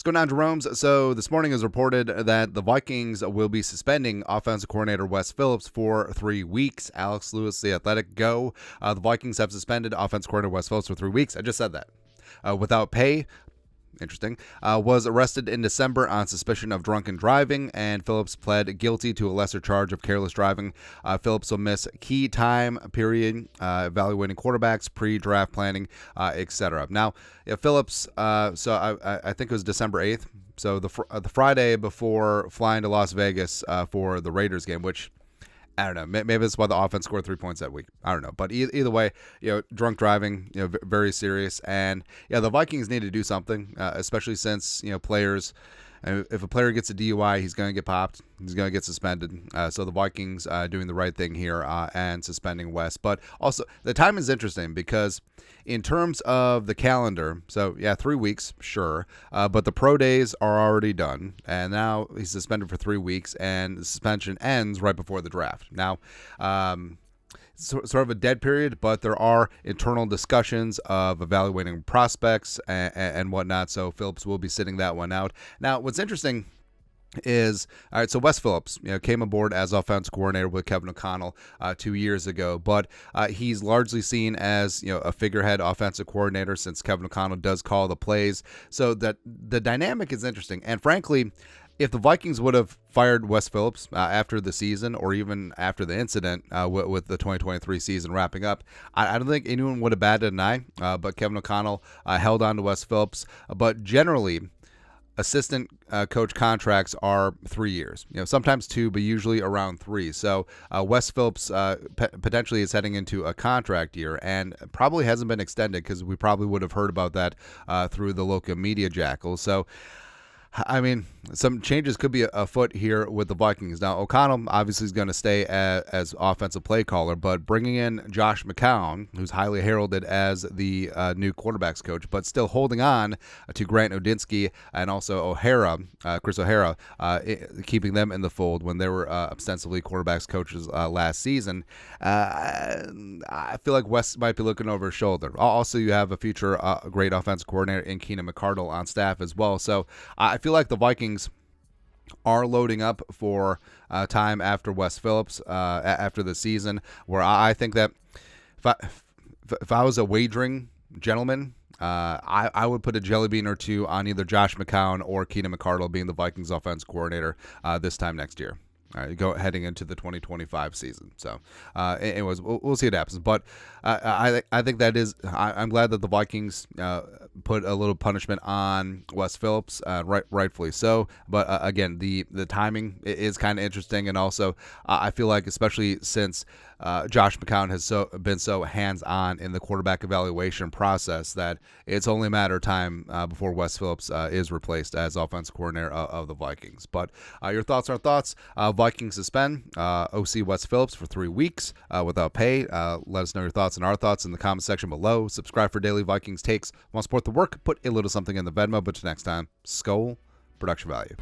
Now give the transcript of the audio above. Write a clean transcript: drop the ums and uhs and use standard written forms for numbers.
going on, Jerome's? So this morning is reported that the Vikings will be suspending offensive coordinator Wes Phillips for 3 weeks. Alex Lewis, The Athletic, go. The Vikings have suspended offensive coordinator Wes Phillips for 3 weeks. I just said that. Without pay. Interesting. Was arrested in December on suspicion of drunken driving, and Phillips pled guilty to a lesser charge of careless driving. Phillips will miss key time period, evaluating quarterbacks, pre-draft planning, etc. Now, Phillips, so I think it was December 8th, so the Friday before flying to Las Vegas for the Raiders game, which I don't know. Maybe that's why the offense scored 3 points that week. I don't know. But either way, drunk driving, very serious. And the Vikings need to do something, especially since players. If a player gets a DUI, he's going to get popped. He's going to get suspended. So the Vikings doing the right thing here and suspending Wes. But also, the time is interesting because in terms of the calendar, so 3 weeks, sure. But the pro days are already done. And now he's suspended for 3 weeks, and the suspension ends right before the draft. Now, sort of a dead period, but there are internal discussions of evaluating prospects and whatnot, so Phillips will be sitting that one out. Now, what's interesting is, all right, so Wes Phillips came aboard as offensive coordinator with Kevin O'Connell 2 years ago, but he's largely seen as a figurehead offensive coordinator since Kevin O'Connell does call the plays, so that the dynamic is interesting. And frankly, if the Vikings would have fired Wes Phillips after the season, or even after the incident with the 2023 season wrapping up, I don't think anyone would have batted an eye. But Kevin O'Connell held on to Wes Phillips. But generally, assistant coach contracts are 3 years. Sometimes 2, but usually around 3. So Wes Phillips potentially is heading into a contract year, and probably hasn't been extended because we probably would have heard about that through the local media jackals. So, I mean, some changes could be afoot here with the Vikings. Now, O'Connell obviously is going to stay as offensive play caller, but bringing in Josh McCown, who's highly heralded as the new quarterbacks coach, but still holding on to Grant Odinsky and also Chris O'Hara, keeping them in the fold when they were ostensibly quarterbacks coaches last season. I feel like Wes might be looking over his shoulder. Also, you have a future great offensive coordinator in Keenan McCardle on staff as well. So I feel like the Vikings are loading up for time after Wes Phillips after the season, where I think that if I was a wagering gentleman, I would put a jelly bean or two on either Josh McCown or Keenan McCardle being the Vikings offense coordinator this time next year. All right, heading into the 2025 season. So, anyways, we'll see what happens. But I think that is. I'm glad that the Vikings put a little punishment on Wes Phillips, rightfully so. But again, the timing is kind of interesting, and also I feel like, especially since Josh McCown has been so hands-on in the quarterback evaluation process, that it's only a matter of time before Wes Phillips is replaced as offensive coordinator of the Vikings. But your thoughts are thoughts. Vikings suspend OC Wes Phillips for 3 weeks without pay. Let us know your thoughts and our thoughts in the comment section below. Subscribe for daily Vikings takes. Want to support the work? Put a little something in the Venmo. But till next time, Skol, production value.